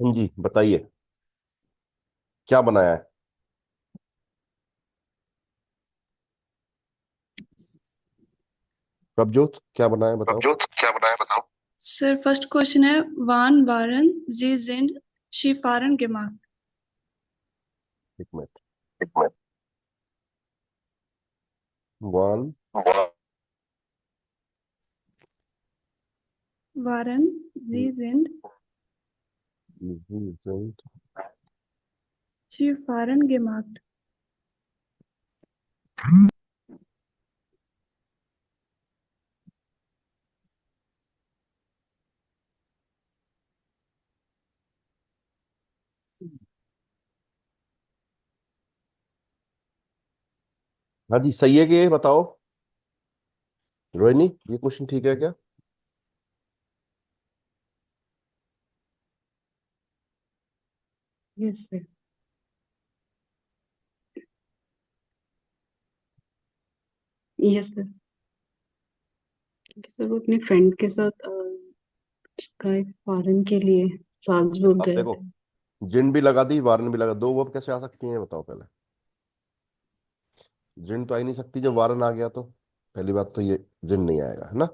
हाँ जी, बताइए। क्या बनाया है? प्रभजोत, क्या बनाया है बताओ। प्रभजोत क्या बनाया बताओ। सर फर्स्ट क्वेश्चन है वान वारन जी जिंड शी फारन gemacht। एक मिनट। वन वारन जी जिंड शी फारन gemacht। हाँ जी, सही है कि ये बताओ। रोहिणी, ये क्वेश्चन ठीक है क्या? Yes sir. यस सर, क्योंकि सर वो अपने फ्रेंड के साथ स्काई फॉरेन के लिए साल्जबर्ग अब गए देखो, थे। जिन भी लगा दी, वारन भी लगा, दो वर्ब कैसे आ सकती हैं ये बताओ पहले। जिन तो आ ही नहीं सकती, जब वारन आ गया तो पहली बात तो ये जिन नहीं आएगा, है ना।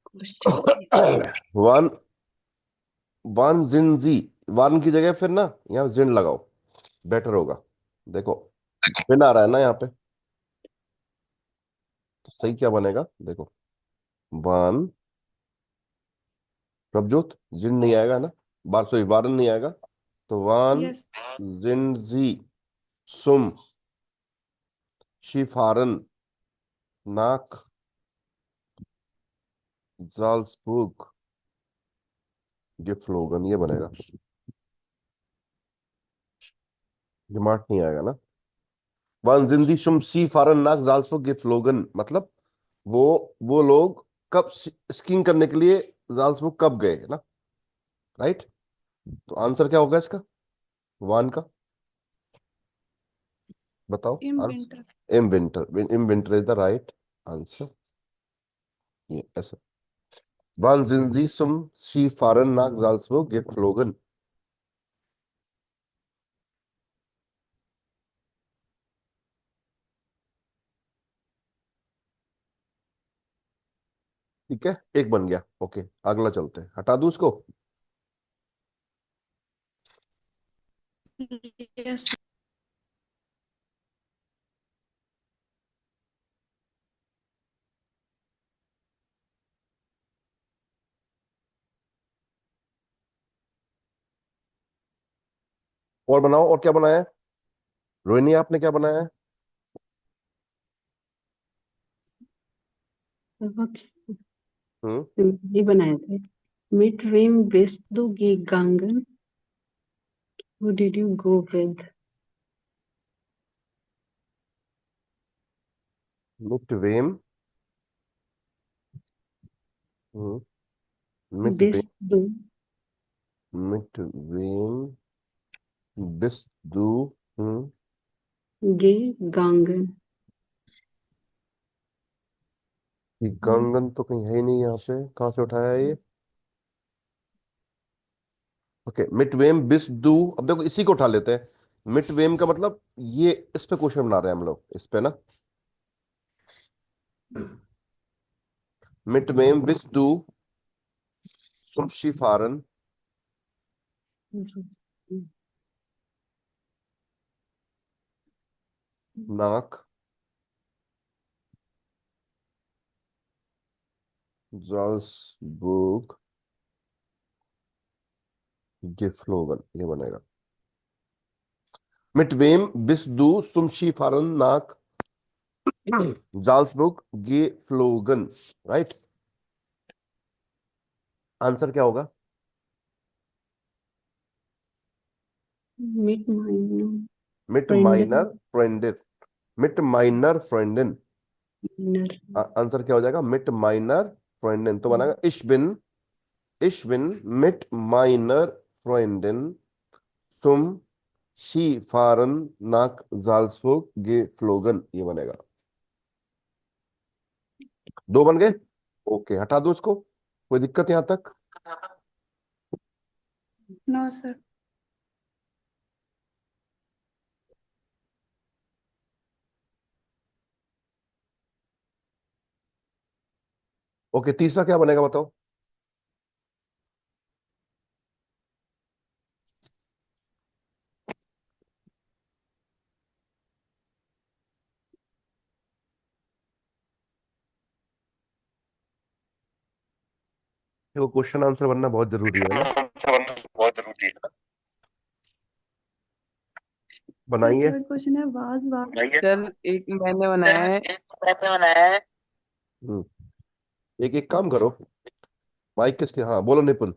क्वेश्चन ये। वन वन जिन जी, वारन की जगह फिर ना यहाँ जिन लगाओ, बेटर होगा। देखो, जिन आ रहा है ना यहाँ पे, तो सही क्या बनेगा देखो। वन, प्रभजोत, जिन नहीं आएगा ना, बार सॉरी वारन नहीं आएगा, तो वन यस। जिन जी सुम शिफारन नाक जाल्सबुर्ग गिफ्लोगन, ये बनेगा। दिमाग नहीं आएगा ना। वन जिंदी शुम सी फारन नाक जाल्सबुर्ग गिफ्लोगन मतलब वो वो लोग कब स्कीइंग करने के लिए जाल्सबुर्ग कब गए ना, राइट। तो आंसर क्या होगा इसका, वन का? बताओ इन विंटर। आंसर। इम winter is the right answer. ये ऐसा। Wann sind Sie zum Skifahren nach Salzburg geflogen? ठीक है, एक बन गया। ओके, अगला चलते हैं, हटा दूं इसको। यस। और बनाओ, और क्या बनाया है? रोहिणी, आपने क्या बनाया है? सर बहुत हम्म। सिंपली बनाए थे। मिट वेम बेस्ट दो gegangen, who did you go with? मिट वेम। हम्म। मिट वेम। बेस्ट दो मिट वेम बिस दू। हम्म। gegangen। ये गंगन तो कहीं है ही नहीं, यहाँ पे कहाँ से उठाया है ये? ओके, मिट वेम बिस दू, अब देखो इसी को उठा लेते हैं। मिट वेम का मतलब ये, इस पे क्वेश्चन बना रहे हैं हम लोग, इस पे ना। मिट वेम बिस दू zum Skifahren nach Salzburg geflogen, ये बनेगा। Mit wem bist du zum Skifahren nach Salzburg geflogen? Right, answer क्या होगा? मिट माइनर मिट फ्रेंडन। माइनर फ्रेंडिन। मिट माइनर फ्रेंडिन। आंसर क्या हो जाएगा? मिट माइनर फ्रेंडिन, तो बनेगा इश बिन मिट माइनर फ्रेंडिन तुम शी फारन नाक जाल्सबुर्ग geflogen, ये बनेगा। दो बन गए। ओके, हटा दो इसको, कोई दिक्कत यहां तक? No, sir. ओके, तीसरा क्या बनेगा बताओ। देखो, क्वेश्चन आंसर बनना बहुत जरूरी है ना। बनाइए। थर्ड क्वेश्चन है वाज सर एक मैंने बनाया है। हम्म, एक एक काम करो। माइक किसके, हाँ बोलो Nipun.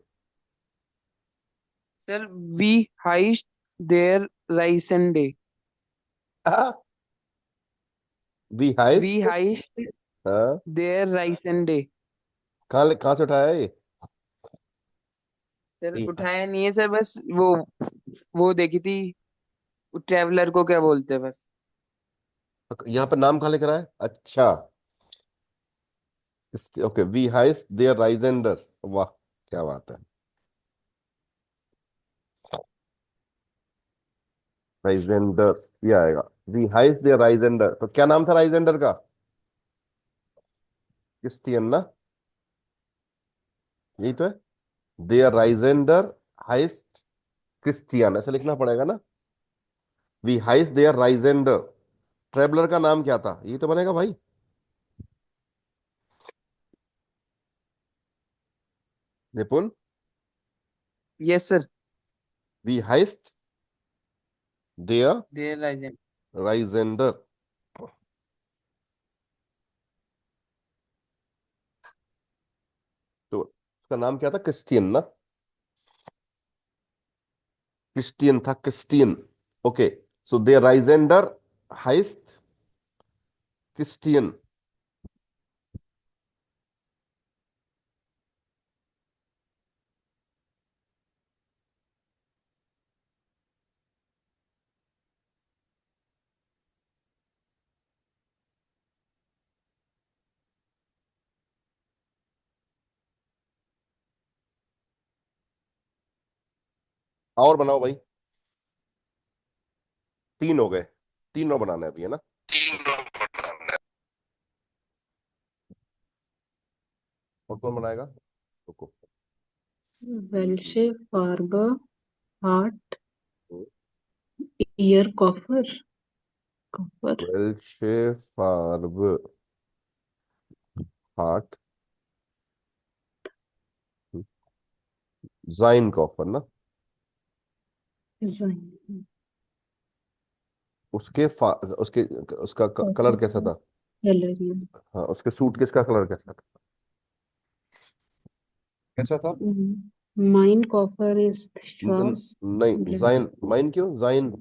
Sir we heist their rice and day. We we hoist. Hoist हाँ, देयर राइस एंड डे। कहाँ से उठाया है ये। सर वी उठाया नहीं है सर, बस वो देखी थी। ट्रेवलर को क्या बोलते हैं बस। यहाँ पे नाम कहाँ लिख रहा है, अच्छा। ओके, वी हाइस्ट देयर राइजेंडर, वाह क्या बात है। राइजेंडर, ये आएगा। वी हाइस्ट देयर राइजेंडर, तो क्या नाम था राइजेंडर का। क्रिस्टियन ना, यही तो है। देयर राइजेंडर हाइस्ट क्रिस्टियन, ऐसे लिखना पड़ेगा ना। वी हाइस्ट देयर राइजेंडर। ट्रेवलर का नाम क्या था, ये तो बनेगा भाई। Nipun. Yes sir. We heist देयर देयर राइस एंड। राइजेंडर, तो उसका नाम क्या था, क्रिस्टियन ना। क्रिस्टियन था, क्रिस्टियन। ओके, सो देयर राइजेंडर हाइस्ट क्रिस्टियन। और बनाओ भाई, तीन हो गए। तीन और बनाना है अभी, है ना। और कौन बनाएगा, रुको। वेल्शे फार्बर हार्ट ईयर कॉफर कॉफर वेल्शे फार्ब हार्ट जाइन कॉफर ना। डिजाइन उसके उसका कलर कैसा था। कलर हाँ, उसके सूट किसका कलर कैसा था, कैसा था। माइन कॉफर इज न- श्वास नहीं, जाइन माइन क्यों, जाइन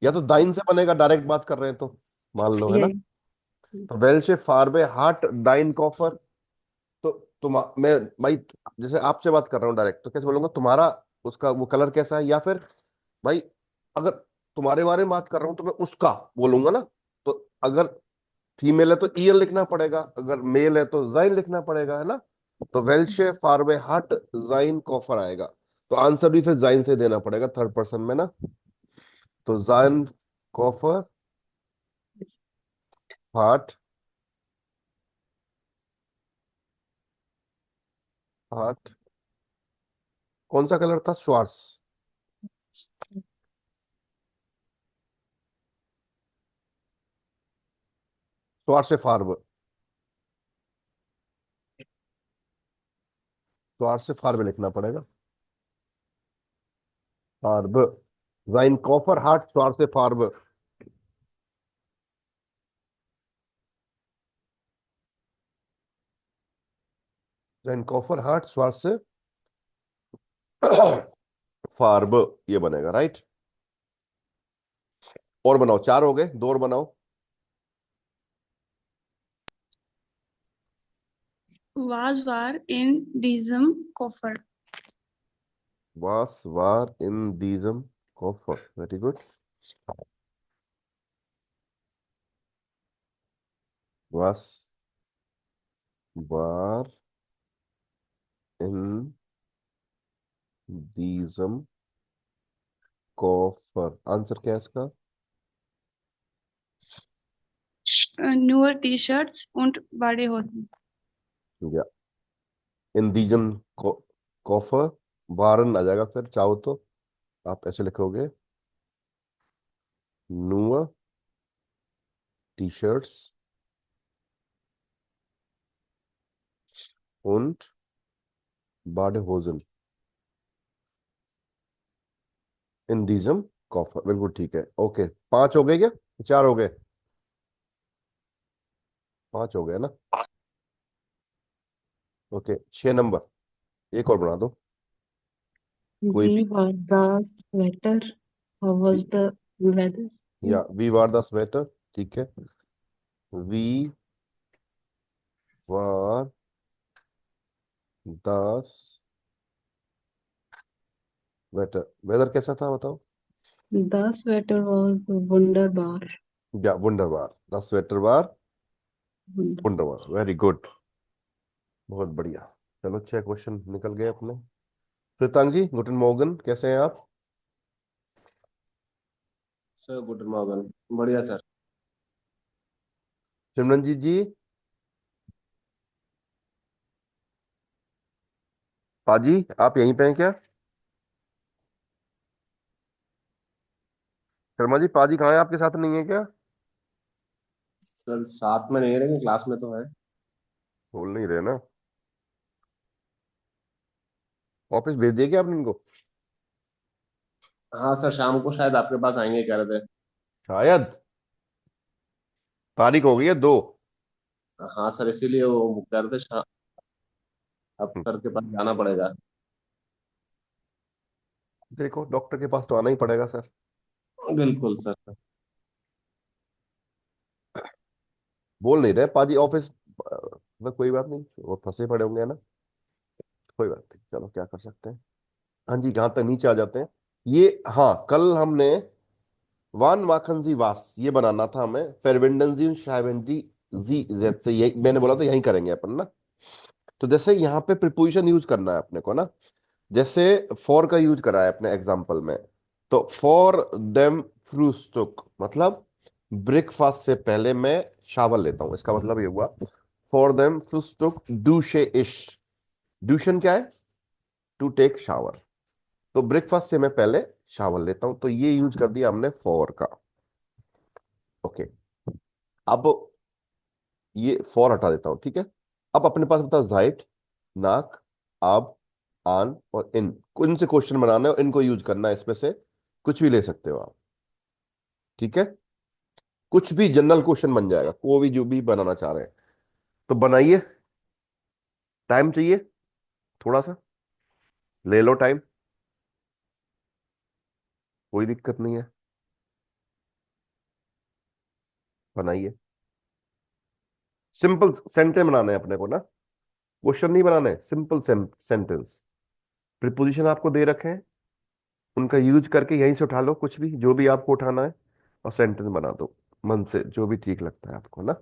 या तो दाइन से बनेगा, डायरेक्ट बात कर रहे हैं तो मान लो, है या ना। तो वेल्शे फार्बे हार्ट दाइन कॉफर। तो मैं भाई जैसे आपसे बात कर रहा हूँ डायरेक्ट, तो कैसे बोलूंगा तुम्हारा उसका वो कलर कैसा है, या फिर भाई अगर तुम्हारे बारे में बात कर रहा हूँ तो मैं उसका बोलूंगा ना। तो अगर फीमेल है तो ईयर लिखना पड़ेगा, अगर मेल है तो जाइन लिखना पड़ेगा, है ना। तो वेल्शे फार्बे हार्ट जाइन कॉफर आएगा। तो आंसर भी फिर जाइन से देना पड़ेगा, थर्ड पर्सन में ना। तो जाइन कॉफर हार्ट हार्ट कौन सा कलर था, श्वार्स। श्वार्स से फार्ब, श्वार्स से फार्ब लिखना पड़ेगा। फार्ब, जाइन कॉफर हार्ट श्वार्स से फार्ब। जाइन कॉफर हार्ट श्वार्स से फार्ब, ये बनेगा राइट। और बनाओ, चार हो गए, दो और बनाओ। was war in diesem Koffer. वास वार इन दीजम कॉफर, वेरी गुड। वास वार इन दीजम कॉफर, आंसर क्या है इसका? Newer T-shirts und Badehosen. या इन दीजम कॉफर, वारन आ जाएगा फिर चाहो तो, आप ऐसे लिखोगे, नुअर टी शर्ट्स und बाडेहोजन इन दीजम कॉफर, बिल्कुल ठीक है। ओके, 5 हो गए क्या, 4 हो गए? 5 हो गए ना। ओके, 6 नंबर, एक और बना दो कोई We भी। wore the sweater. How was the weather? या वी वार द स्वेटर, ठीक है। वी वार द स्वेटर, वेदर कैसा था बताओ? The sweater was wunderbar. या वंडरबार, द स्वेटर वार Wunder- वंडरबार, वेरी गुड, बहुत बढ़िया। चलो 6 क्वेश्चन निकल गए अपने। श्वेतांग जी, गुटन मॉर्गन, कैसे हैं आप? Sir good Morgan. बढ़िया सर। सिमरनजीत जी, पाजी आप यहीं पे हैं क्या? शर्मा जी, पाजी कहाँ है, आपके साथ नहीं है क्या? सर साथ में नहीं रहेंगे, क्लास में तो है। बोल नहीं रहे ना। ऑफिस भेज दिया क्या आपने इनको? हाँ सर, शाम को शायद आपके पास आएंगे कह रहे थे। शायद। तारीख हो गई है 2। हाँ सर, इसीलिए वो कह रहे थे अब हम्म, सर के पास जाना पड़ेगा। देखो डॉक्टर के पास तो आना ही पड़ेगा सर। बिल्कुल सर। बोल नहीं रहे पाजी ऑफिस, मतलब कोई बात नहीं, वो फंसे पड़े होंगे ना। कोई बात नहीं, चलो क्या कर सकते हैं। हाँ जी, यहाँ तक नीचे आ जाते हैं। ये, हाँ, कल हमने वान वाखन जी वास ये बनाना था हमें, फेरविंडन जी शाइवन जी जी जेड से, यही मैंने बोला था, यही करेंगे अपन ना। तो जैसे यहाँ पे प्रिपोजिशन यूज करना है अपने को ना, जैसे फॉर का यूज करा है अपने एग्जाम्पल में। तो फॉर देम फ्रूस्टुक, मतलब ब्रेकफास्ट से पहले मैं शावर लेता हूं, इसका मतलब ये हुआ फॉर देम फ्रूस्टुक डूशे इश। ड्यूशन क्या है? To take shower. तो ब्रेकफास्ट से मैं पहले शावर लेता हूं, तो ये यूज कर दिया हमने फॉर का। ओके, अब ये फॉर हटा देता हूं, ठीक है। अब अपने पास बता जाइट, नाक, अब, आन और इन, इनसे क्वेश्चन बनाना है और इनको यूज करना है, इसमें से कुछ भी ले सकते हो आप, ठीक है। कुछ भी जनरल क्वेश्चन बन जाएगा, कोई भी जो भी बनाना चाह रहे हैं तो बनाइए। टाइम चाहिए थोड़ा सा, ले लो टाइम, कोई दिक्कत नहीं है, बनाइए। सिंपल सेंटेंस बनाने हैं अपने को ना, क्वेश्चन नहीं बनाने, सिंपल सेंटेंस। प्रीपोजिशन आपको दे रखे हैं, उनका यूज करके यहीं से उठा लो कुछ भी, जो भी आपको उठाना है, और सेंटेंस बना दो मन से, जो भी ठीक लगता है आपको ना।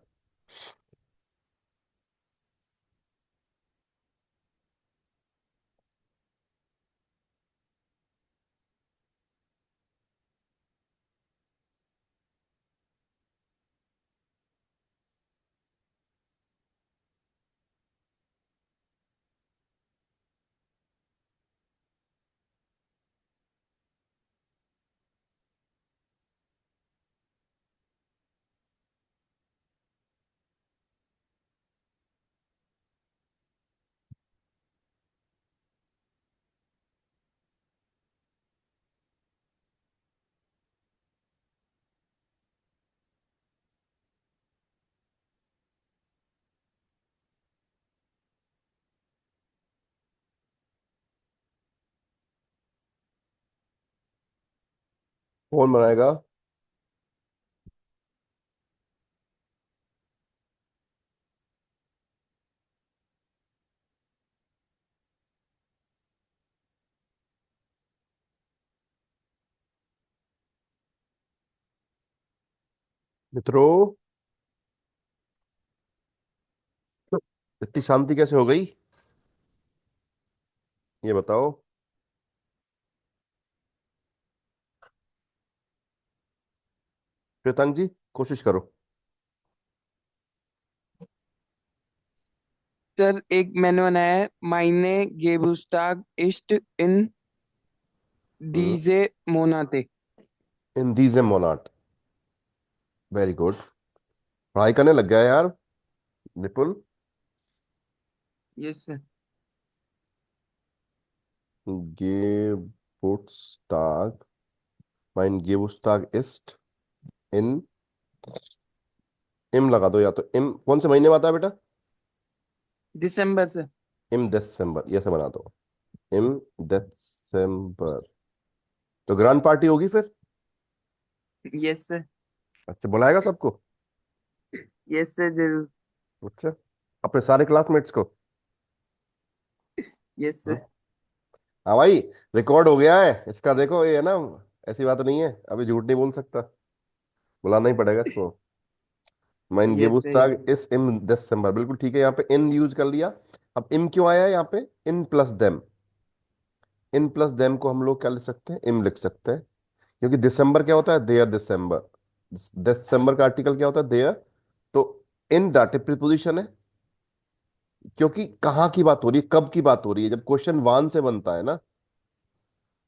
कौन बनाएगा? मित्रों, इतनी शांति कैसे हो गई, ये बताओ? श्वेतांग जी कोशिश करो। सर एक मैंने बनाया है, माइने गेबुस्टाग इस्ट इन डीजे मोनाते। इन दीज मोनाट। Very good. पढ़ाई करने लग गया यार Nipun. Yes sir. Geburtstag, mein Geburtstag ist in, इम लगा दो, या तो इम कौन से महीने में आता है बेटा? दिसंबर सर। इम दिसंबर, ये से बना दो। इम दिसंबर। तो ग्रैंड पार्टी होगी फिर। Yes sir. अच्छा बुलाएगा सबको? यस सर जरूर। अच्छा, अपने सारे क्लासमेट्स को? यस हम्म? सर। हाँ भाई, रिकॉर्ड हो गया है इसका, देखो ये है ना, ऐसी बात नहीं है, अभी झूठ नहीं बोल सकता, बुलाना ही पड़ेगा इसको। माइन यस सर। गेबुस्ताग यस इस इम दिसंबर, बिल्कुल ठीक है, यहाँ पे इन यूज कर लिया। अब इम क्यों आया है यहाँ पे? In plus them. In plus them को हम लोग क्या लिख सकते हैं? इम लिख सकते हैं, क्योंकि दिसंबर क्या होता है? देयर दिसंबर। दिसंबर का आर्टिकल क्या होता है? देयर। तो इन दाटिव प्रीपोजिशन है, क्योंकि कहाँ की बात हो रही है, कब की बात हो रही है, जब क्वेश्चन वान से बनता है ना,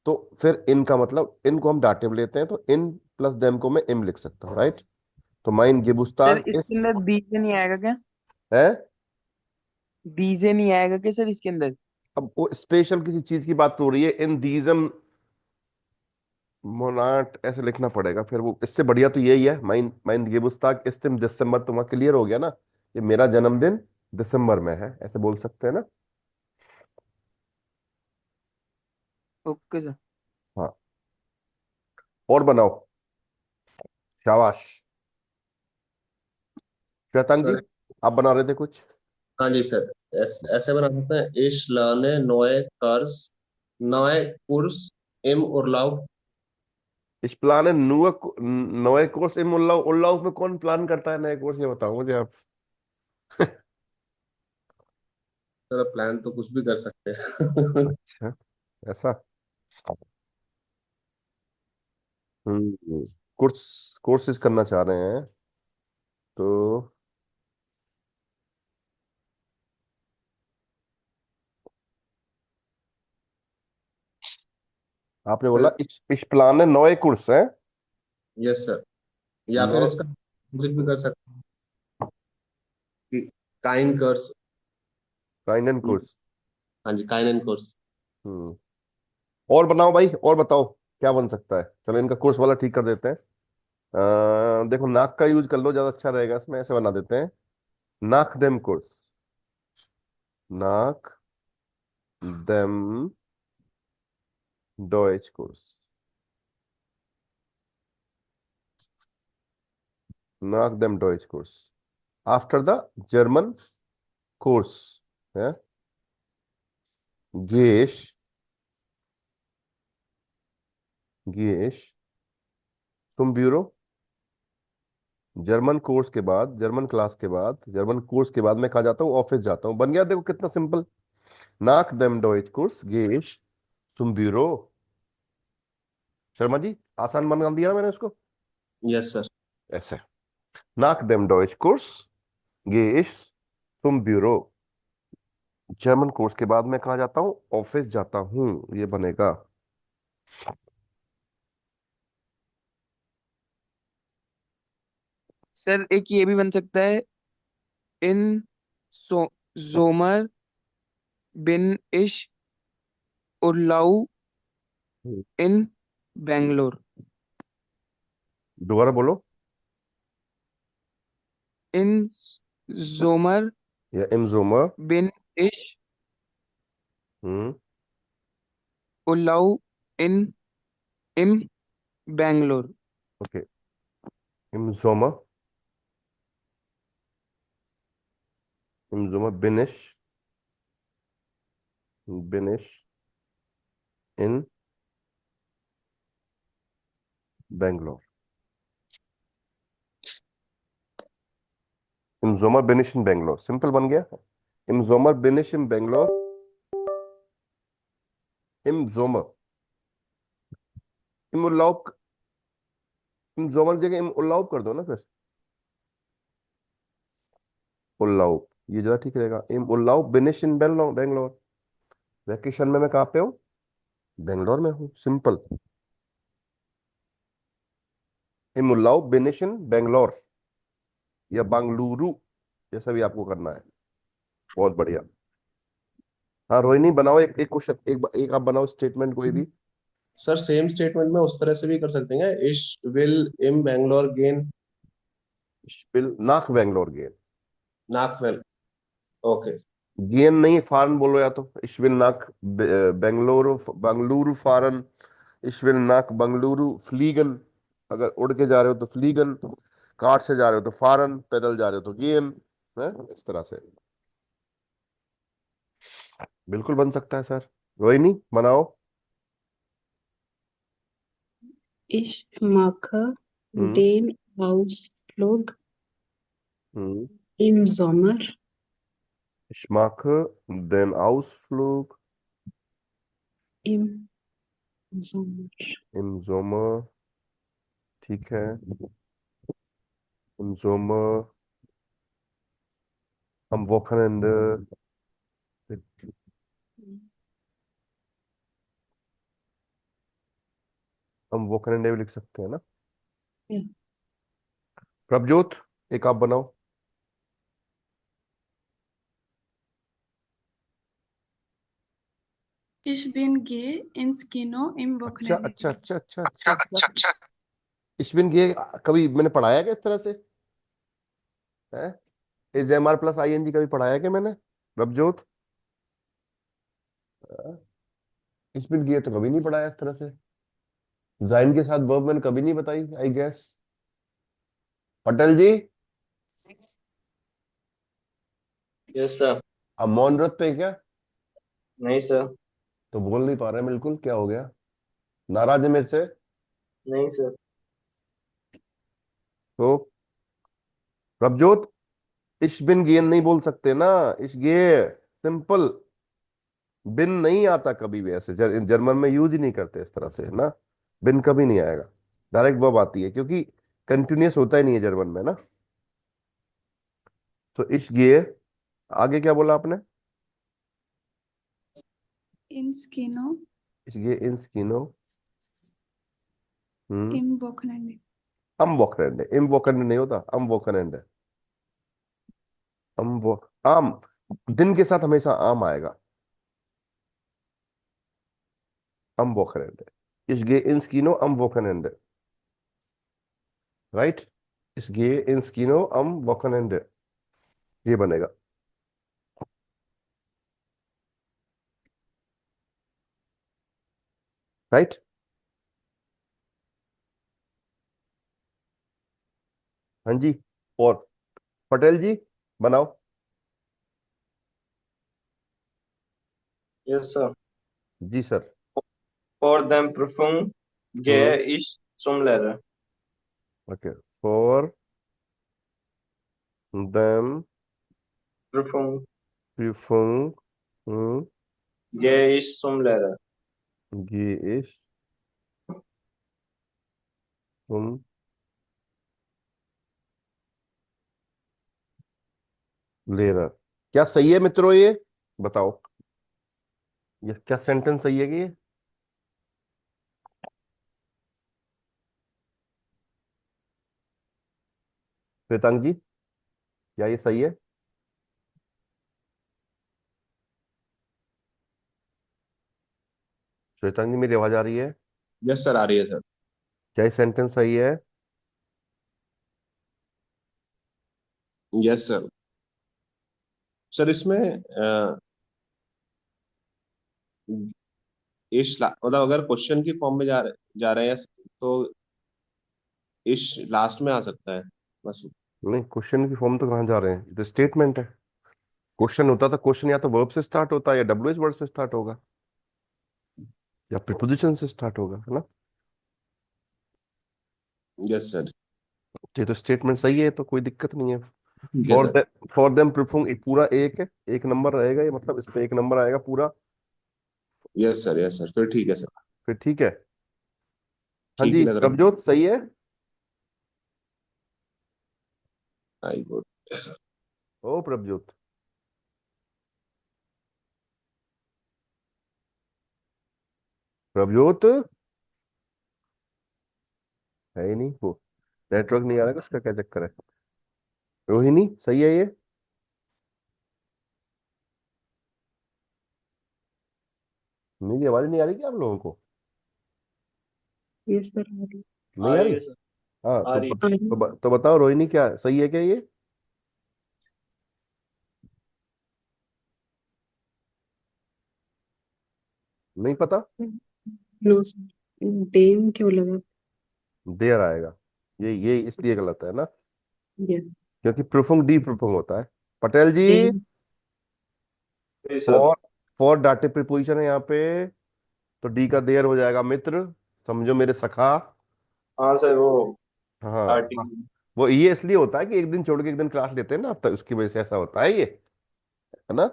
तो फिर इन का मतलब, इनको हम दाटिव लेते हैं, तो इन प्लस देम को मैं इम लिख सकता हूँ, राइट? तो माइन सर गेबुस्ताग इसके इस अंदर डीजे नहीं आएगा क्या? है। डीजे नहीं आएगा क्या सर इसके अंदर? अब वो स्पेशल किसी चीज की बात हो रही है, इन दीजम मोनाट ऐसे लिखना पड़ेगा, फिर वो इससे बढ़िया तो यही है, माइन माइन गेबुस्ताग इस्तिम दिसंबर, तुम्हारा क्लियर हो गया ना, ये मेरा जन्मदिन दिसंबर में है, ऐसे बोल सकते हैं ना। Okay sir. हाँ, और बनाओ, शाबाश। श्वेतांग जी सर। आप बना रहे थे कुछ? हाँ जी सर। ऐसे बना सकते हैं, इश लाने नोए कर्स नोए कुर्स इम उर्लाव। इस प्लान है नए कोर्स इन उल्लाह उल्लाह में कौन प्लान करता है नए कोर्स, ये बताओ मुझे आप। सर प्लान तो कुछ भी कर सकते हैं। अच्छा, ऐसा। हम्म, कोर्स कोर्सेज करना चाह रहे हैं तो आपने बोला सर इस प्लान है नए कोर्स है। यस सर, या नो, फिर इसका opposite भी कर सकते हैं, kind course. Kind and course. हाँ जी, काइन एंड कोर्स। हम्म, और बनाओ भाई, और बताओ क्या बन सकता है, चलो इनका कोर्स वाला ठीक कर देते हैं। देखो नाक का यूज कर लो, ज्यादा अच्छा रहेगा, इसमें ऐसे बना देते हैं, नाक देम कोर्स। नाक देम डॉइच कोर्स। नाक them Deutsche course after the German course है। गेश गेश तुम ब्यूरो। जर्मन कोर्स के बाद, जर्मन क्लास के बाद, जर्मन कोर्स के बाद मैं कहा जाता हूँ? ऑफिस जाता हूँ। बन गया, देखो कितना सिंपल। नाक देम डॉइच कोर्स गेश तुम ब्यूरो। शर्मा जी आसान बना दिया ना मैंने उसको, यस सर। ऐसे। नाक देम डॉइच कोर्स गेश तुम ब्यूरो। जर्मन कोर्स के बाद मैं कहा जाता हूँ? ऑफिस जाता हूँ, ये बनेगा। सर एक ये भी बन सकता है, इन सो जोमर बिन इश उर्लाउ इन बेंगलोर। दोबारा बोलो। इन जोमर या इमजोमा। बिन इश हम्म। उर्लाउ इन इम बेंगलोर। ओके, इमजोमा, इमजोमा बिनिश, बिनिश इन बैंगलोर। इमजोमा बिनिश इन बैंगलोर, सिंपल बन गया। इमजोमा बिनिश इन बैंगलोर। इमजोमा इमुलाउ इन जोमर की जगह इम उल्लाउब कर दो ना फिर, उल्लाउब, ये ज्यादा ठीक रहेगा। इम उल्लाउब बिनिश इन बेंगलोर, बेंगलोर। वैकेशन में मैं कहाँ पे हूँ? बेंगलोर में हूँ, सिंपल। इम उल्लाउब बिनिश इन बेंगलोर या बंगलुरु, जैसा भी आपको करना है। बहुत बढ़िया। हाँ रोहिणी बनाओ एक एक क्वेश्चन, एक आप बनाओ स्टेटमेंट कोई भी। सर सेम स्टेटमेंट में उस तरह से भी कर सकते हैं, इश विल इम बैंगलोर गेन विल नाक बेंगलोर गेन, नाकवेल। ओके। गेन नहीं फारन बोलो, या तो इश विल नाक बेंगलुरु, बंगलुरु फारन, इश विल नाक बंगलुरु फ्लीगन। अगर उड़ के जा रहे हो तो फ्लीगन, कार से जा रहे हो तो फारन, पैदल जा रहे हो तो गेन है। इस तरह से बिल्कुल बन सकता है सर। रोहिणी बनाओ। Ich mache हम्म den Ausflug हम्म im Sommer. Ich mache den Ausflug Im Sommer. im Sommer, ठीक है, im Sommer, am Wochenende, हम वोकनेंडे भी लिख सकते हैं ना। Ja. प्रभजोत एक आप बनाओ। Ich bin gehe ins Kino im अच्छा Wochenende. अच्छा अच्छा अच्छा अच्छा अच्छा, इश्विन ये कभी मैंने पढ़ाया क्या इस तरह से है? Is M R plus I N G कभी पढ़ाया क्या मैंने? प्रभजोत, इश्विन ये तो कभी नहीं पढ़ाया इस तरह से। जाइन के साथ वर्ब मैंने कभी नहीं बताई I guess. Patel ji, yes sir. अब मौन व्रत पे क्या? नहीं सर। तो बोल नहीं पा रहे बिल्कुल, क्या हो गया? नाराज है मेरे से? नहीं सर। तो प्रभजोत, इश बिन गेन नहीं बोल सकते ना, इश गे, सिंपल। बिन नहीं आता कभी भी ऐसे, जर्मन में यूज ही नहीं करते इस तरह से ना। बिन कभी नहीं आएगा, डायरेक्ट वर्ब आती है, क्योंकि कंटिन्यूअस होता ही नहीं है जर्मन में ना। तो इश गे, आगे क्या बोला आपने? Ins Kino इश गे इंस किनो im Wochenende. अम वोकनेंडे, इम वोकनेंडे नहीं होता, अम वोकनेंडे। अम वो आम, दिन के साथ हमेशा आम आएगा। अम वोकनेंडे, इश गे इंस किनो अम वोकनेंडे, राइट। इश गे इंस किनो अम वोकनेंडे, ये बनेगा। राइट। हाँ जी। और पटेल जी बनाओ। Yes sir. जी सर। For dem Prüfung हम्म gehe ich zum Lehrer. Okay, फॉर देम Prüfung प्रीफुंग, हम्म gehe ich zum Lehrer. ये इश तुम ले रहा, क्या सही है मित्रों? ये बताओ, ये क्या सेंटेंस सही है कि ये? श्वेतांग जी, क्या ये सही है? श्वेतांग जी मेरी आवाज आ रही है? यस सर, आ रही है सर। क्या ये सेंटेंस सही है? Yes sir. सर इसमें मतलब अगर क्वेश्चन की फॉर्म में जा रहे हैं तो इश लास्ट में आ सकता है बस। नहीं, क्वेश्चन की फॉर्म तो कहाँ जा रहे हैं, ये तो स्टेटमेंट है। क्वेश्चन होता था, क्वेश्चन या तो वर्ब से स्टार्ट होता है या डब्ल्यूएच वर्ड से स्टार्ट होगा या प्रीपोजिशन से स्टार्ट होगा, है ना। Yes sir. ये तो स्टेटमेंट सही है, तो कोई दिक्कत नहीं है। ठीक है फॉर सर। द फॉर देम प्रीफुंग एक पूरा एक है, एक नंबर रहेगा ये, मतलब इस पे एक नंबर आएगा पूरा। यस सर, यस सर, फिर ठीक है सर। फिर ठीक है। हाँ ठीक जी ही लग रहा प्रभजोत सही है। आई गुड। ओ प्रभजोत, प्रभजोत है ही नहीं वो, नेटवर्क नहीं आ रहा है, उसका क्या चक्कर है? रोहिणी सही है ये? मेरी आवाज नहीं आ रही क्या आप लोगों को? यस सर, आ रही। नहीं आ आ रही रही? है सर। हाँ आ तो, रही आ रही। तो बताओ रोहिणी, क्या सही है क्या ये? नहीं पता? नो सर, डेम क्यों लगा? देर आएगा, ये इसलिए गलत है ना, यस। क्योंकि प्रूफुंग डी प्रूफुंग होता है। पटेल जी, डेम। जी सर। फॉर फॉर डाटिव प्रीपोजिशन है यहाँ पे, तो डी का देयर हो जाएगा मित्र, समझो मेरे सखा। हाँ सर, वो हाँ हाँ। आर्टिकल। वो ये इसलिए होता है कि एक दिन छोड़ के एक दिन क्लास लेते हैं ना, अब तक उसकी वजह से ऐसा होता है ये, है ना?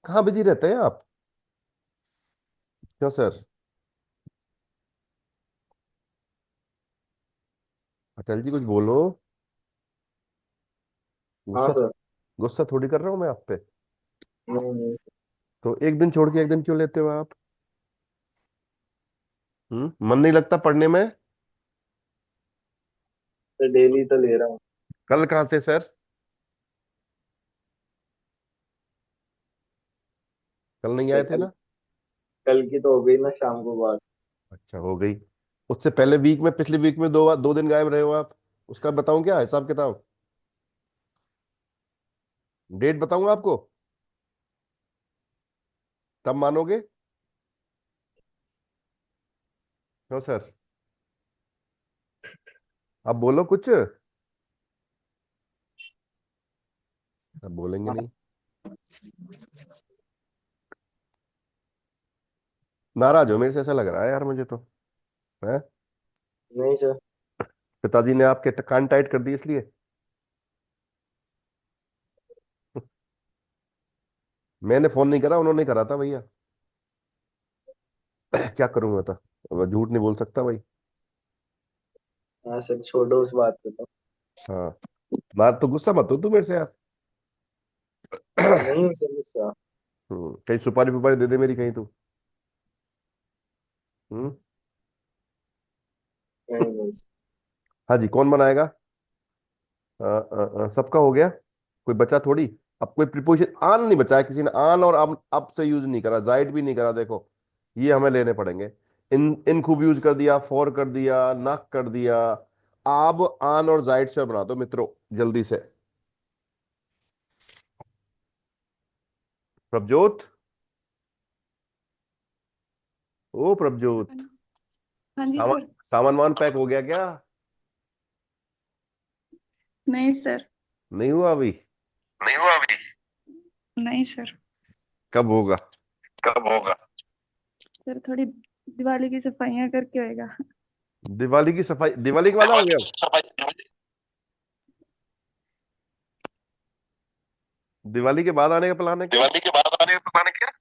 कहाँ बिजी रहते हैं आप? क्यों सर? पटेल जी कुछ बोलो, हाँ गुस्सा सर। गुस्सा थोड़ी कर रहा हूँ मैं आप पे। नहीं नहीं तो एक दिन छोड़ के एक दिन क्यों लेते हो आप? मन नहीं लगता पढ़ने में? सर, डेली तो ले रहा हूँ। कल कहाँ से सर? कल नहीं सर आए थे कल ना? कल की तो हो गई ना शाम को बात। अच्छा हो गई। उससे पहले वीक में, पिछले वीक में दो दिन गायब रहे हो आप, उसका बताऊं क्या हिसाब किताब? डेट बताऊंगा आपको, तब मानोगे? क्यों सर? अब बोलो कुछ, अब बोलेंगे नहीं। नाराज हो मेरे से, ऐसा लग रहा है यार मुझे तो, है? नहीं सर। पिताजी ने आपके कान टाइट कर दिए इसलिए? मैंने फोन नहीं करा, उन्होंने करा था भैया। क्या करूं मैं तो, मैं झूठ नहीं बोल सकता भाई। हाँ सर, छोड़ो उस बात को तो। हाँ, मार तो गुस्सा मत हो तू मेरे से यार। नहीं हूँ सर गुस्सा। कहीं सुपारी पुपारी दे दे मेरी कहीं तू। हम्म। नहीं नहीं सर। हाँ जी, कौन बनाएगा? सबका हो गया, कोई बचा थोड़ी। अब कोई प्रीपोजिशन आन नहीं बचा है, किसी ने आन और अब से यूज नहीं करा, जाइड भी नहीं करा, देखो ये हमें लेने पड़ेंगे। इन खूब यूज कर दिया, फॉर कर दिया, नाक कर दिया। अब आन और जाइड से बना दो मित्रों, जल्दी से। प्रभजोत, ओ प्रभजोत, हाँ जी सामान सर। सामान वामान पैक हो गया क्या? नहीं सर। नहीं हुआ अभी? नहीं हुआ अभी। नहीं सर। कब होगा? कब होगा? सर थोड़ी दिवाली की सफाइयाँ करके होएगा। दिवाली की सफाई, दिवाली के बाद दिवाली आओगे की अब? सफाई। दिवाली के बाद आने का प्लान है क्या? दिवाली के बाद आने का प्लान है क्या?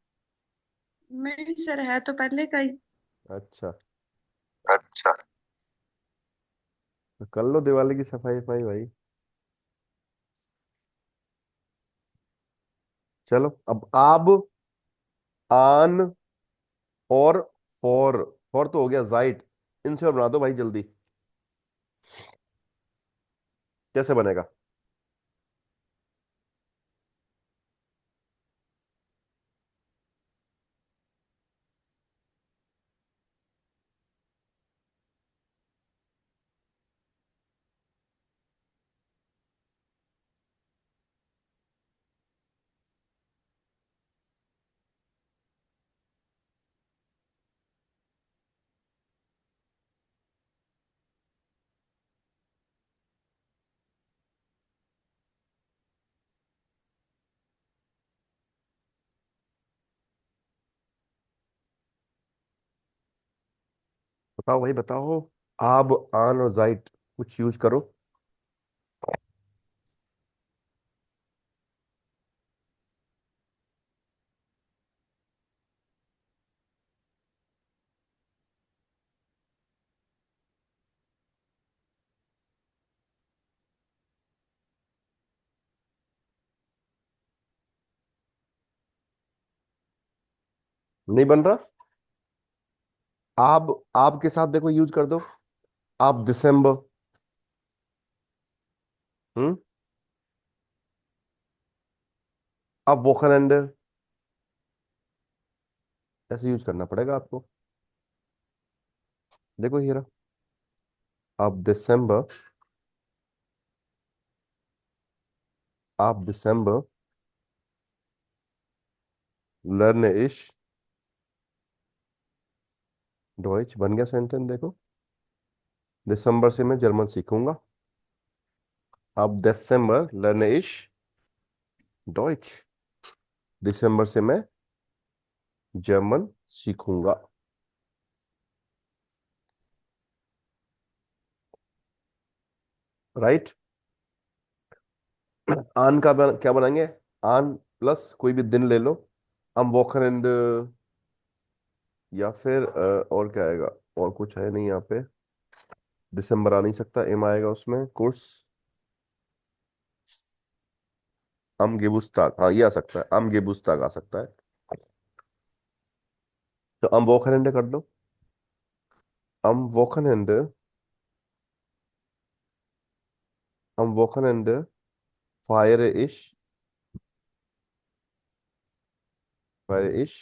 नहीं सर, है तो पहले का ही। अच्छा, अच्छा। तो कर लो दिवाली की सफाई सफाई भाई। चलो अब आन और फॉर, फॉर तो हो गया, जाइट, इनसे और बना दो भाई जल्दी। कैसे बनेगा? बताओ भाई बताओ, अब आन और जाइट कुछ यूज करो। नहीं बन रहा। आप के साथ देखो यूज कर दो। आप दिसंबर। हम्म। आप वोकनएंड, ऐसे यूज करना पड़ेगा आपको। देखो हीरा, आप दिसंबर, आप दिसंबर लर्न इश डॉइच, बन गया सेंटेंस देखो। दिसंबर से मैं जर्मन सीखूंगा। अब दिसंबर लर्न इश डॉइच, दिसंबर से मैं जर्मन सीखूंगा। राइट। आन का क्या बनाएंगे? आन प्लस कोई भी दिन ले लो। हम वोकरएंड, या फिर और क्या आएगा? और कुछ है नहीं यहाँ पे। दिसंबर आ नहीं सकता, एम आएगा उसमें। कोर्स अम गेबुस्ताग, हाँ ये आ सकता है, अम गेबुस्ताग आ सकता है। तो अम वोकरएंड कर दो। अम वोकरएंड, अम वोकरएंड फायर इश, फायर इश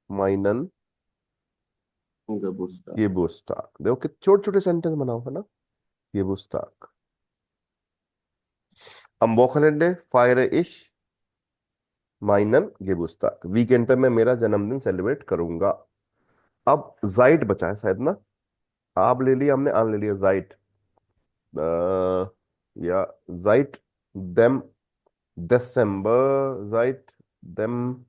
माइनन Geburtstag. गेबुस्ताग। देखो कि छोटे छोटे सेंटेंस बनाओ, है ना। गेबुस्ताग। अम वोकरएंड फायर इश माइनन गेबुस्ताग, वीकेंड पे मैं मेरा जन्मदिन सेलिब्रेट करूंगा। अब जाइट बचा है शायद ना। आप ले लिया हमने, आन ले लिया। जाइट, या जाइट देम दिसंबर, जाइट देम।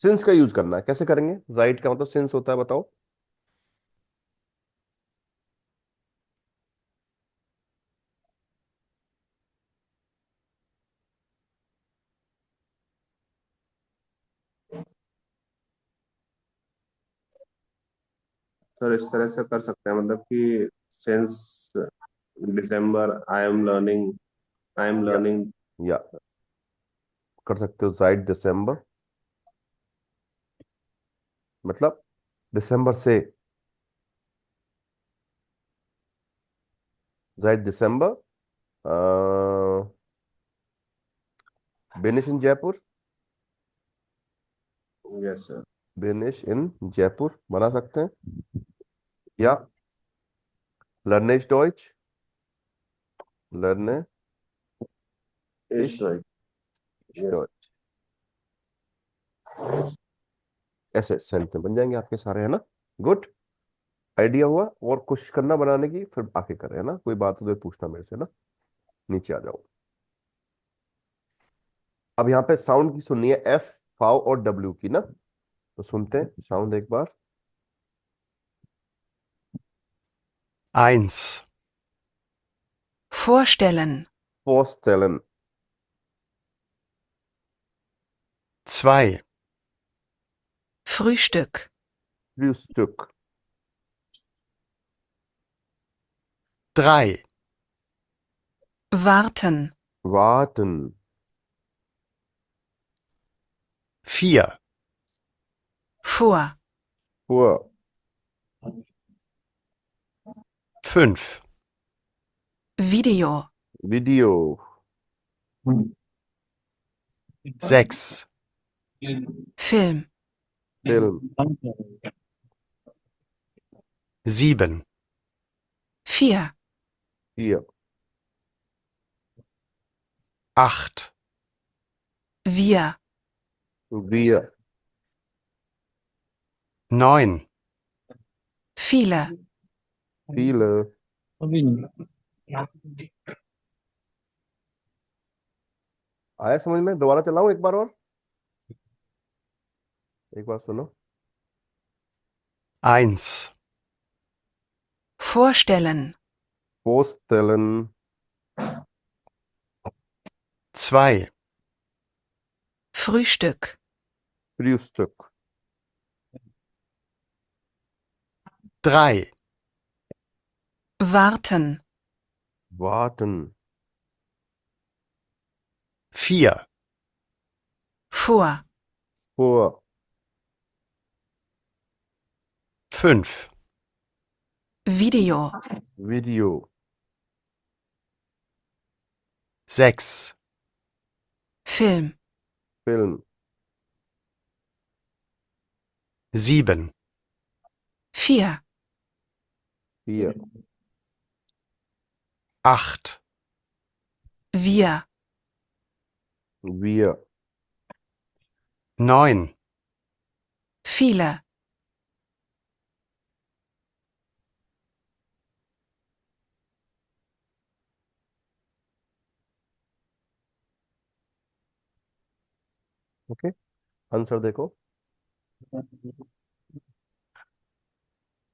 सिंस का यूज करना है, कैसे करेंगे? राइट का मतलब सिंस होता है, बताओ। सर इस तरह से कर सकते हैं, मतलब कि सिंस दिसंबर आई एम या लर्निंग। या कर सकते हो जाइट दिसंबर, मतलब दिसंबर से। जाइट दिसंबर बेनिश इन जयपुर, यस सर। बेनिश इन जयपुर बना सकते हैं। या लर्नेश डॉइच, लर्ने इस इश टाइप। यस। डॉइच। ऐसे सेंटेंस बन जाएंगे आपके सारे, है ना। गुड। आइडिया हुआ? और कोशिश करना बनाने की, फिर आके करें, है ना। कोई बात हो तो पूछना मेरे से ना। नीचे आ जाओ। अब यहाँ पे साउंड की सुननी है, एफ, फाव और डब्ल्यू की ना। तो सुनते हैं साउंड एक बार। 1, Vorstellen. पोस्टेलन, 2, Frühstück. फ्रूस्टुक, 3, Warten. वाटन, 4, Vor. हुआ, 5, Video. Video, 6, Film. Film, 7, 4. Here, 8, Wir. Wear, 9, Viele. Feel. आया समझ में? दोबारा चलाऊं एक बार और, एक बार सुनो। 1, Vorstellen. पोस्टेलन, 2, Frühstück. फ्रूस्टुक, 3, warten, warten, 4, vor, vor, 5, Video, Video, 6, Film, Film, 7, 4, 4, 8, wir, wir, 9, viele, okay answer देखो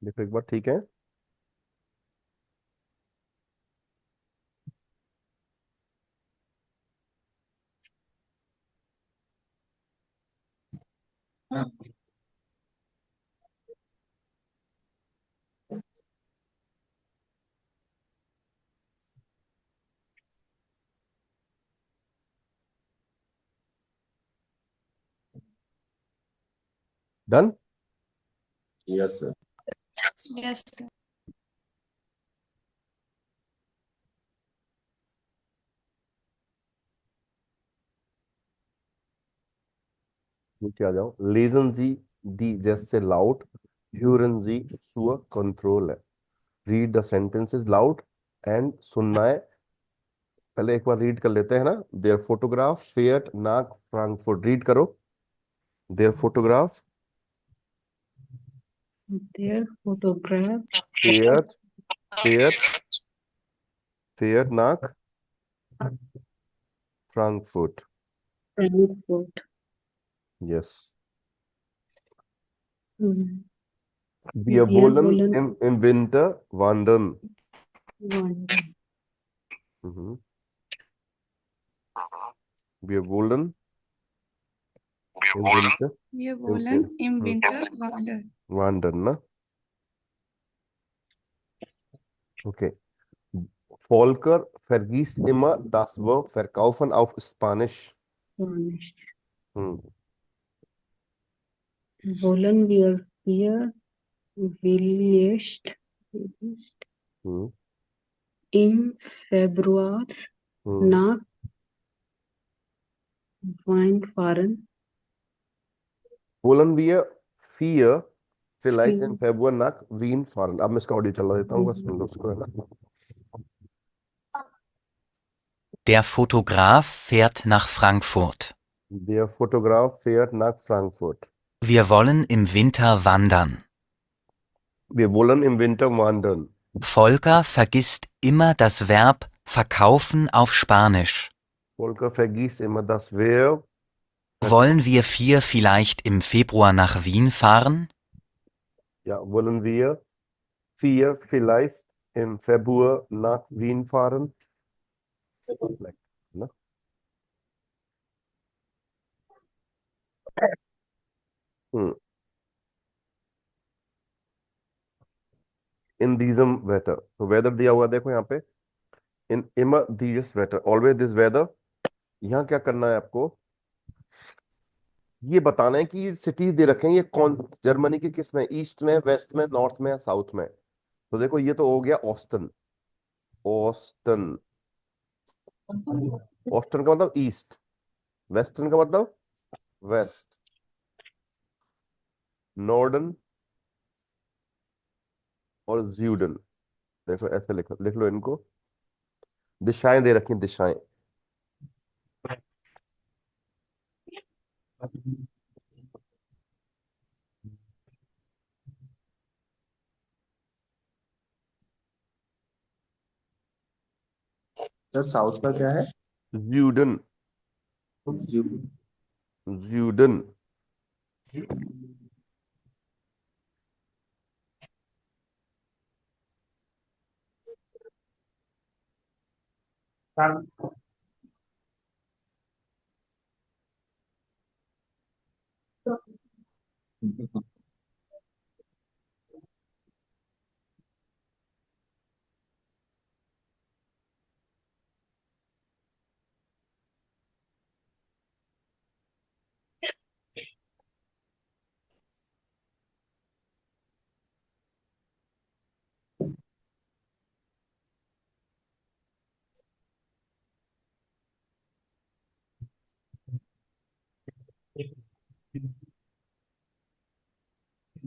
देखो एक बार, ठीक है। Done. Yes, sir. Yes, sir. नीचे आ जाओ। Lesen Sie die Sätze laut, hören Sie zur Kontrolle. Read the sentences loud and सुनना है। पहले एक बार रीड कर लेते हैं ना। Their photograph fährt nach Frankfurt. Read करो। Their photograph Their photograph fährt fährt fährt nach Frankfurt. Frankfurt. Yes. Mhm. Wir Wir wollen wollen im Winter wandern. wandern. Mhm. Wir wollen im Winter Wir im, wollen im hm, Winter wandern. wandern, ne? Okay. Volker vergisst immer das Verb verkaufen auf Spanisch. Spanish. Hm. Wollen wir vielleicht Hm. im Februar Hm. nach Wien fahren? Wollen wir vielleicht im Februar nach Wien fahren? अब मैं इसका audio चला देता हूँ, बस सुन लो उसको, है ना। Der Fotograf fährt nach Frankfurt. Der Fotograf fährt nach Frankfurt. Wir wollen im Winter wandern. Wir wollen im Winter wandern. Volker vergisst immer das Verb verkaufen auf Spanisch. Volker vergisst immer das Verb. Wollen wir vielleicht im Februar nach Wien fahren? Ja, wollen wir vielleicht im Februar nach Wien fahren? Ne? Hm. In diesem Wetter. तो weather दिया हुआ देखो यहाँ पे। इन immer dieses Wetter, always this weather। यहाँ क्या करना है आपको? ये बताना है कि सिटीज दे रखे हैं, ये कौन जर्मनी के किस में, ईस्ट में, वेस्ट में, नॉर्थ में, साउथ में। तो देखो ये तो हो गया ऑस्टन। ऑस्टन ऑस्टन का मतलब ईस्ट, वेस्टर्न का मतलब वेस्ट, नॉर्डन और ज्यूडन। देखो ऐसे लिख लो इनको। दिशाएं दे रखी हैं, दिशाएं। सर साउथ का क्या है? ज्यूडन, ज्यूडन।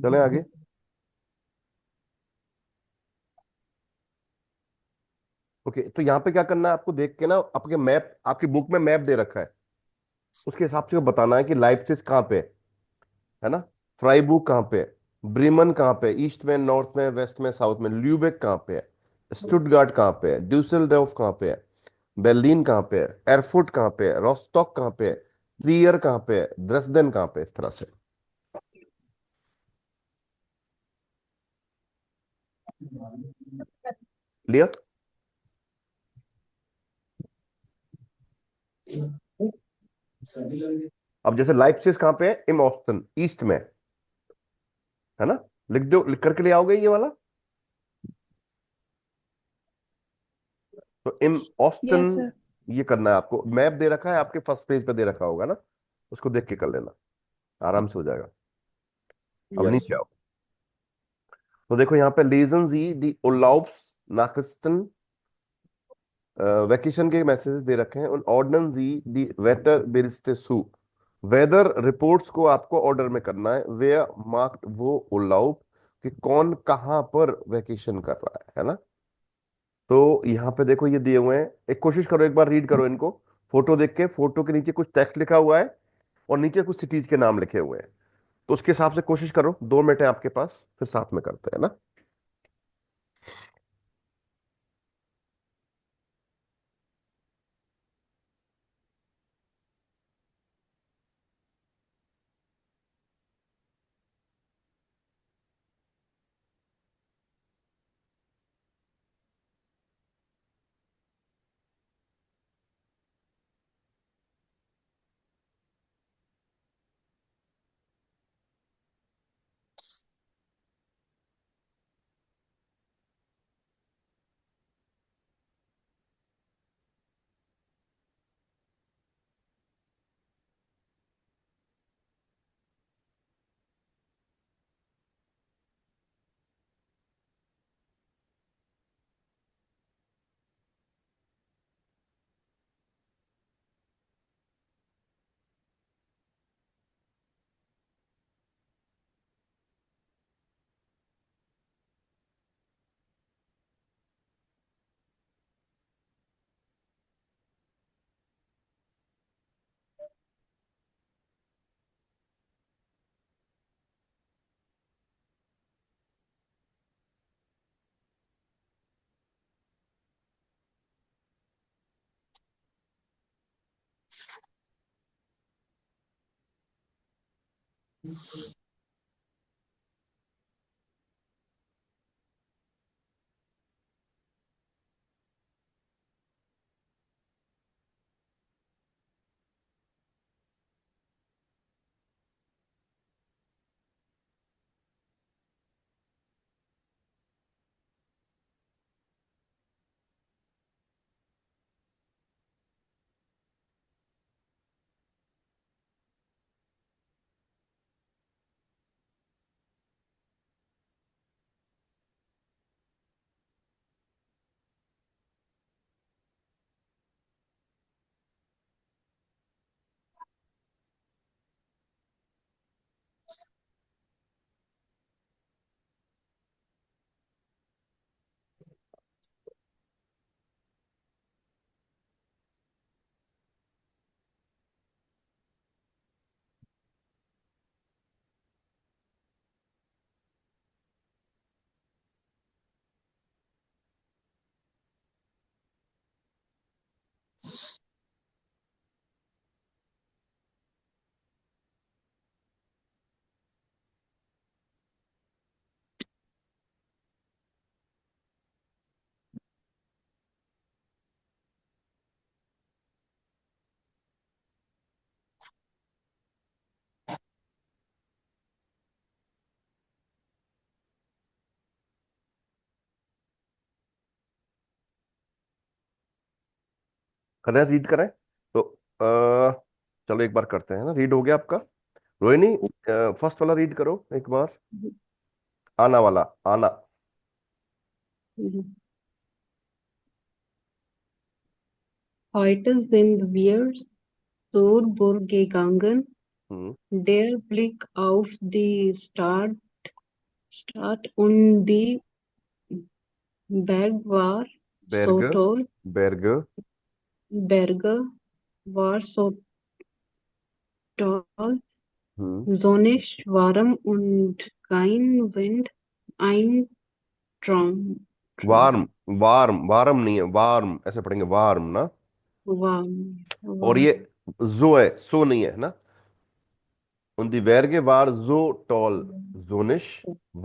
चलें आगे। ओके, तो यहाँ पे क्या करना है आपको, देख के ना आपके मैप, आपकी बुक में मैप दे रखा है, उसके हिसाब से बताना है कि लाइप्सिस कहाँ पे है ना, फ्राइबूर्ग कहाँ पे है, ब्रीमन कहाँ पे है, ईस्ट में, नॉर्थ में, वेस्ट में, साउथ में, ल्यूबेक कहाँ पे है, स्टुटगार्ट कहाँ पे है, ड्यूसेलडॉर्फ कहाँ पे है, बर्लिन कहाँ पे है, एयरफुट कहाँ पे है, रोस्टॉक कहाँ पे है, ट्रियर कहाँ पे है, द्रेसडेन कहाँ पे है, इस तरह से। क्लियर। अब जैसे लाइप्सिस कहाँ पे है, इम ऑस्टन, ईस्ट में है ना, लिख दो, लिख करके ले आओगे ये वाला। तो इम ऑस्टन, Yes, sir. ये करना है आपको, मैप दे रखा है आपके फर्स्ट पेज पे दे रखा होगा ना, उसको देख के कर लेना, आराम से हो जाएगा। अब यस नीचे आओ, तो देखो यहाँ पे लेजन जी दी ओलाउप्स नाक्रिस्टन वैकेशन के मैसेजेस दे रखे हैं, उन ऑर्डनन जी दी वेटर बेरिस्टे सू, वेदर रिपोर्ट्स को आपको ऑर्डर में करना है, वे मार्क्ड वो ओलाउप, कि कौन कहां पर वैकेशन कर रहा है ना। तो यहाँ पे देखो ये दिए हुए हैं, एक कोशिश करो, एक बार रीड करो इनको, फोटो देख के, फोटो के नीचे कुछ टेक्स्ट लिखा हुआ है और नीचे कुछ सिटीज के नाम लिखे हुए हैं, तो उसके हिसाब से कोशिश करो, 2 मिनट है आपके पास, फिर साथ में करते हैं ना। करें, रीड करें, तो चलो एक बार करते हैं ना, रीड हो गया आपका। रोहिणी, फर्स्ट वाला रीड करो एक बार, आना वाला, आना। Heute sind wir zur Burg gegangen. Der Blick auf die Stadt und die Berg war so Berge, toll. Berge, Berge war so toll. हम्म Sonnig, warm und kein Wind. Ein Traum. Warm, warm, warm नहीं है, warm ऐसे पढ़ेंगे, warm ना। Warm. और ये जो है, सो नहीं है ना। Und die Berge war so toll, sonnig,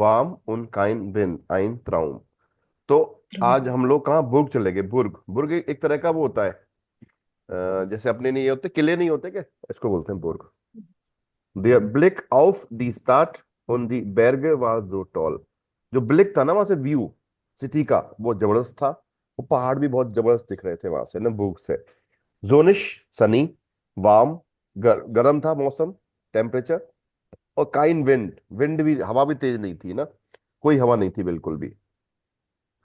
warm und kein Wind, ein Traum। तो आज हम लोग कहाँ बुर्ग चले गए। बुर्ग, बुर्ग एक तरह का वो होता है, जैसे अपने नहीं ये होते किले, नहीं होते क्या, इसको बोलते हैं बुर्ग। Der Blick auf die Stadt und die Berge war so toll। जो ब्लिक था ना वहां से व्यू सिटी का, वो जबरदस्त था। वो पहाड़ भी बहुत जबरदस्त दिख रहे थे वहां से ना, बुर्ग से। जोनिश, सनी, वार्म, गर्म था मौसम, टेम्परेचर। और काइन विंड, विंड भी, हवा भी तेज नहीं थी ना, कोई हवा नहीं थी बिल्कुल भी।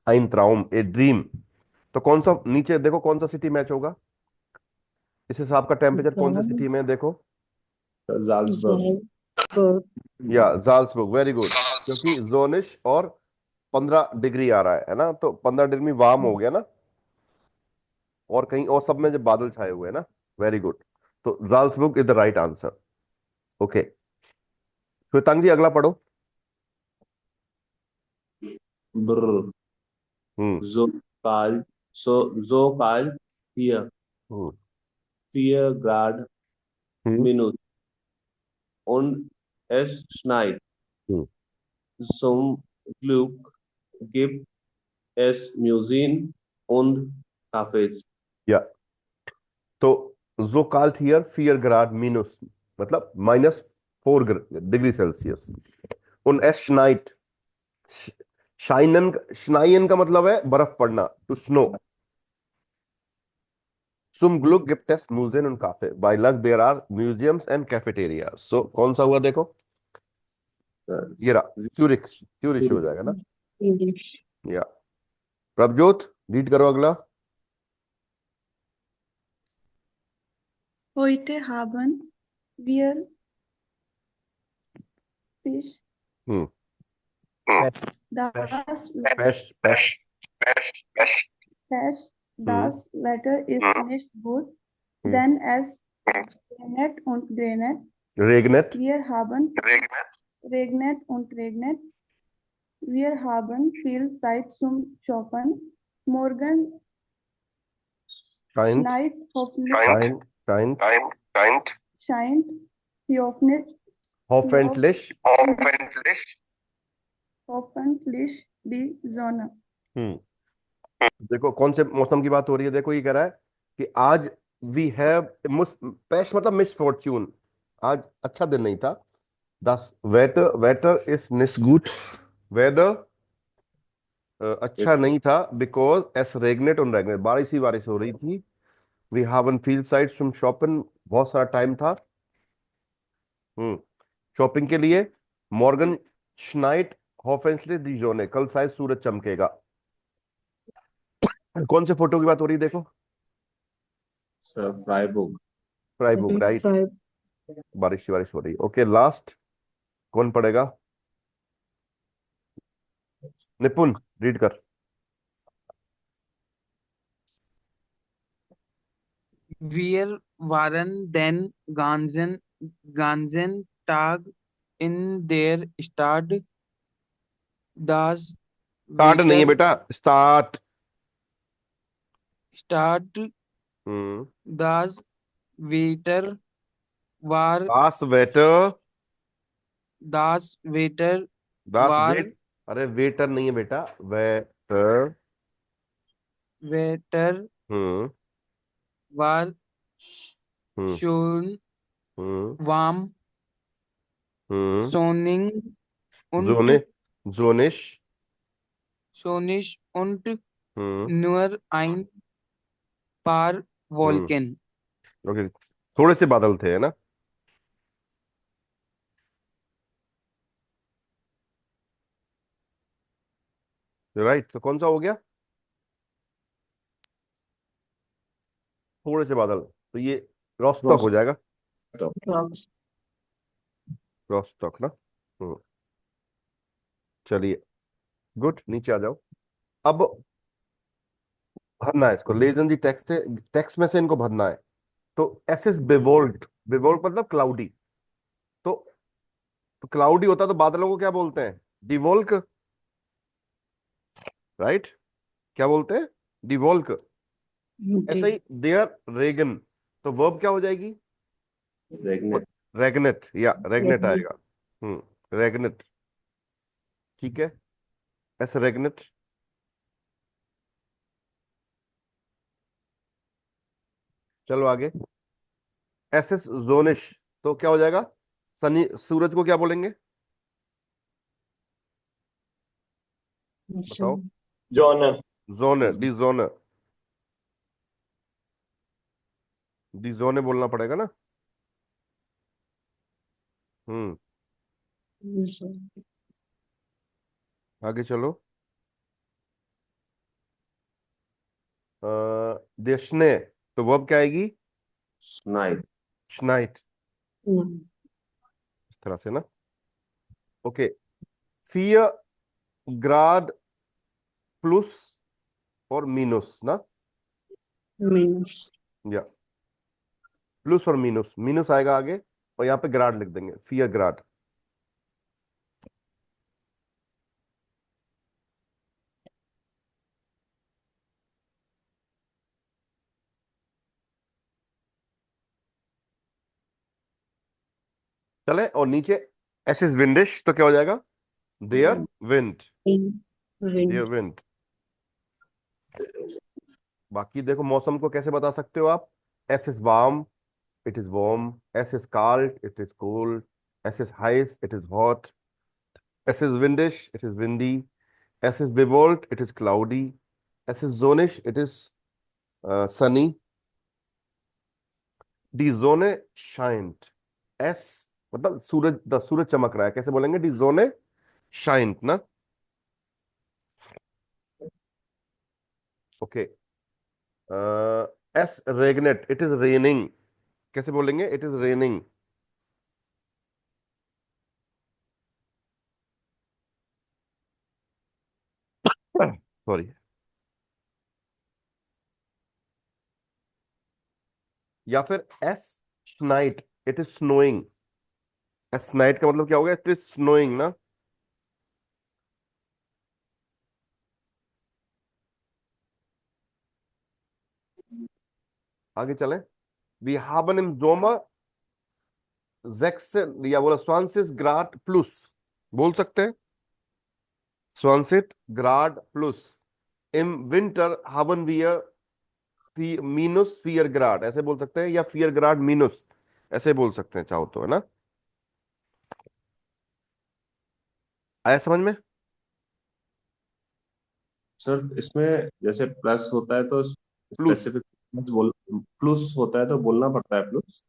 आइन ट्राउम, ए ड्रीम। तो कौन सा, नीचे देखो कौन सा सिटी मैच होगा इस हिसाब का, टेम्परेचर कौन सा सिटी में है, देखो। जाल्सबर्ग। या जाल्सबर्ग, वेरी गुड। क्योंकि जोनिश और 15 डिग्री आ रहा है ना, तो 15 डिग्री वार्म हो गया ना। और कहीं और सब में जब बादल छाए हुए हैं ना, वेरी गुड। तो Salzburg is the right answer. Okay, Shwetang ji अगला पढ़ो। Brr. हम्म So kalt, so kalt hier. हम्म 4 Grad हम्म minus und es schneit. हम्म। Zum Glück gibt es Museen und Cafés. या तो जो काल्थ हियर 4 ग्राड minus, मतलब -4 डिग्री सेल्सियस। उन एस नाइट, शाइनन, श्नाइन का मतलब है बर्फ पड़ना, टू स्नो। सुम ग्लुक गिफ्ट एस म्यूजियम एंड काफे, by luck there are museums and cafeteria. So कौन सा हुआ देखो, ये रहा ज्यूरिख, ज्यूरिश हो जाएगा ना। English. या प्रभजोत रीड करो अगला। Heute haben wir Fisch, हम्म das पेश पेश Fisch, das Wetter ist nicht gut, denn es regnet und regnet. रेगनेट, Wir haben regnet und regnet. Wir haben viel Zeit zum Shoppen. Morgen शाइंट, schneit hoffentlich, शाइंट, scheint hoffentlich, होफेंटलिश। hoffentlich die Sonne. देखो कौन से मौसम की बात हो रही है, देखो ये कह रहा है कि आज वी हैव, पेश मतलब मिस फॉर्च्यून, आज अच्छा दिन नहीं था। This weather, weather is nice good, weather अच्छा नहीं था, because as raining on raining, बारिश ही बारिश हो रही थी। We haven field side some shopping, बहुत सारा टाइम था शॉपिंग के लिए। मॉर्गन श्नाइट होफेंसले दी जोने, कल शायद सूरज चमकेगा। कौन से फोटो की बात हो रही है देखो, Freiburg. फ्राइबुक, राइट। बारिश बारिश हो रही है। ओके, लास्ट कौन पढ़ेगा, निपुण रीड कर। Wir waren den ganzen Tag in der Stadt. Das start नहीं है Wetter, बेटा, स्टार्ट। Stadt, हम्म das Wetter war, दास वेटर, das Wetter दास war, वेट, अरे वेटर नहीं है बेटा, वेटर। Wetter हम्म war हम्म schön, हम्म warm, हम्म sonnig und जोने, जोनिश। sonnig und हम्म nur ein paar हम्म Wolken. Okay, थोड़े से बादल थे है ना। राइट, तो कौन सा हो गया, थोड़े से बादल, तो ये रोस्टॉक हो जाएगा। Rostock. रोस्टॉक ना। हम्म, चलिए, गुड, नीचे आ जाओ। अब भरना है इसको, लेजन जी टेक्स्ट से, टेक्स्ट में से इनको भरना है। तो एस इज बेवोल्ट, बेवोल्ट मतलब क्लाउडी। तो, क्लाउडी होता तो बादलों को क्या बोलते हैं? डिवोल्क, राइट? क्या बोलते हैं? डिवोल्क। ऐसा ही देयर रेगन, तो वर्ब क्या हो जाएगी? रेगनेट। रेगनेट, या रेगनेट आएगा। रेगनेट, ठीक है, एस रेगनेट। चलो आगे, एस एस जोनिश, तो क्या हो जाएगा? सनी, सूरज को क्या बोलेंगे? बताओ। Genre. Genre, D genre, D जोने बोलना पड़ेगा ना। हम्म, आगे चलो। देशने, तो वर्ब क्या आएगी? स्नाइट। स्नाइट, इस तरह से ना। ओके, फियर ग्राड प्लस और मीनस ना, मीनस। या प्लस और मीनस, मीनस आएगा आगे, और यहाँ पे ग्राड लिख देंगे, फियर ग्राड। चले, और नीचे एस इज विंडिश, तो क्या हो जाएगा? देयर विंड, देयर विंड। विंड। बाकी देखो, मौसम को कैसे बता सकते हो आप? एस इज वार्म, इट इज वार्म। एस इज cold, इट इज कोल्ड। एस इज हाइस, इट इज हॉट। एस इज विंडिश, इट इज विंडी। एस इज bewolkt, इट इज क्लाउडी। एस इज जोनिश, इट इज सनी। डी जोने शाइंट, एस मतलब सूरज, द सूरज चमक रहा है, कैसे बोलेंगे? डी जोने शाइंट ना। ओके, एस रेगनेट, इट इज रेनिंग, कैसे बोलेंगे? It is raining. सॉरी। या फिर एस नाइट, इट इज स्नोइंग। एस नाइट का मतलब क्या हो गया? इट इज स्नोइंग ना। आगे चलें। वी haben im Sommer 6, या बोला 20 ग्राड प्लस, बोल सकते हैं 20 ग्राड प्लस। इम winter haben wir minus 4 grad, ऐसे बोल सकते हैं, या 4 ग्राड minus, ऐसे बोल सकते हैं चाहो तो, है ना। आया समझ में? सर इसमें जैसे प्लस होता है तो प्लस, स्पेसिफिक बोल, प्लस होता है तो बोलना पड़ता है प्लस।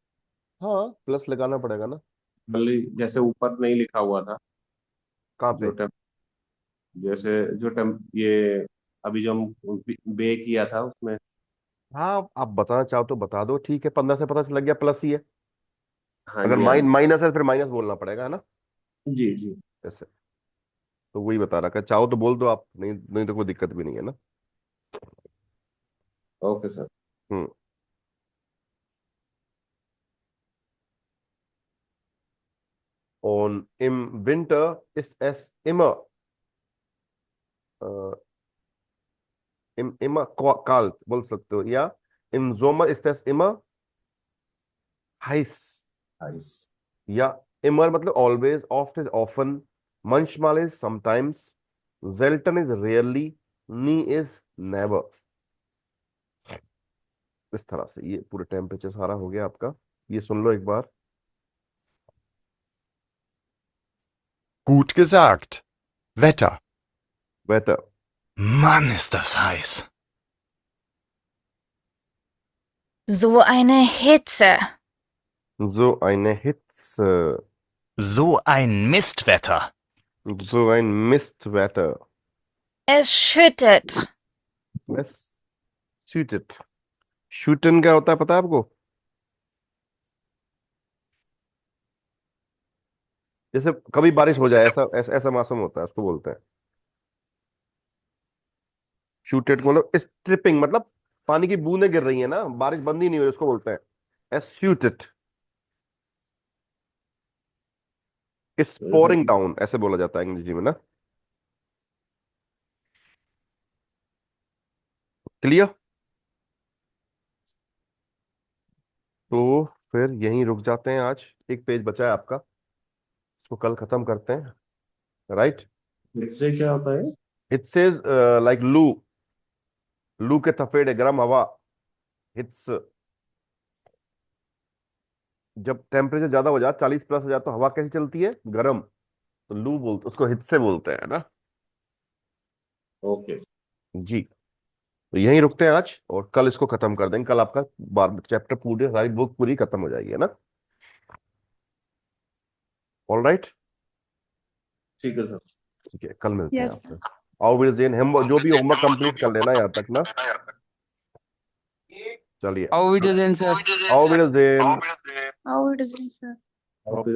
हाँ, प्लस लगाना पड़ेगा ना। जैसे ऊपर नहीं लिखा हुआ था, कहाँ जो पे? टेम्प, जैसे जो टेम्प ये अभी जो हम बे किया था उसमें। हाँ, आप बताना चाहो तो बता दो, ठीक है, 15 से पता चल गया प्लस ही है। हाँ अगर जी, हाँ माइनस है, फिर माइनस बोलना पड़ेगा, है ना। जी जी। ऐसे, तो वही बता रहा, चाहो तो बोल दो आप, नहीं नहीं तो कोई दिक्कत भी नहीं है ना। Okay sir. Hmm, on im Winter ist es immer äh, immer kalt, बोल सकते हो, या im Sommer ist es immer heiß, nice. या immer मतलब always, oft is often, manchmal is sometimes, selten is rarely, nie is never। इस तरह से ये पूरे टेम्परेचर सारा हो गया आपका, ये सुन लो एक बार। Gut gesagt. Wetter. Weather, Mann, ist das heiß. So eine Hitze. so eine Hitze, So ein Mistwetter. so ein Mistwetter, Es schüttet. es shooted, shooten क्या होता है पता है आपको? जैसे कभी बारिश हो जाए, ऐसा ऐसा, ऐसा मौसम होता है, उसको बोलते हैं शूटेड। मतलब स्ट्रिपिंग, मतलब पानी की बूंदें गिर रही है ना, बारिश बंद ही नहीं हो रही, उसको बोलते हैं एस्यूटेड। इट्स पोरिंग डाउन ऐसे बोला जाता है अंग्रेजी में ना। क्लियर? तो फिर यहीं रुक जाते हैं आज, एक पेज बचा है आपका, इसको कल खत्म करते हैं, राइट? इससे क्या होता है? इट सेज लाइक लू, लू के थफेड़े, गर्म हवा। इट्स, जब टेम्परेचर ज्यादा हो जाए 40+ हो जाए तो हवा कैसी चलती है? गर्म। तो लू बोलते, उसको हिट से बोलते हैं ना। ओके। जी। तो यहीं रुकते हैं आज, और कल इसको खत्म कर देंगे। कल आपका चैप्टर पूरी, सारी बुक पूरी खत्म हो जाएगी, है ना? ऑल राइट, ठीक है सर। ठीक है, कल मिलते हैं Yes, आपसे। आओ विजयन, हम जो भी होमवर्क कंप्लीट कर लेना यहाँ तक ना। चलिए, Auf Wiedersehen, sir. आओ Vijayan. how it is, sir. और फिर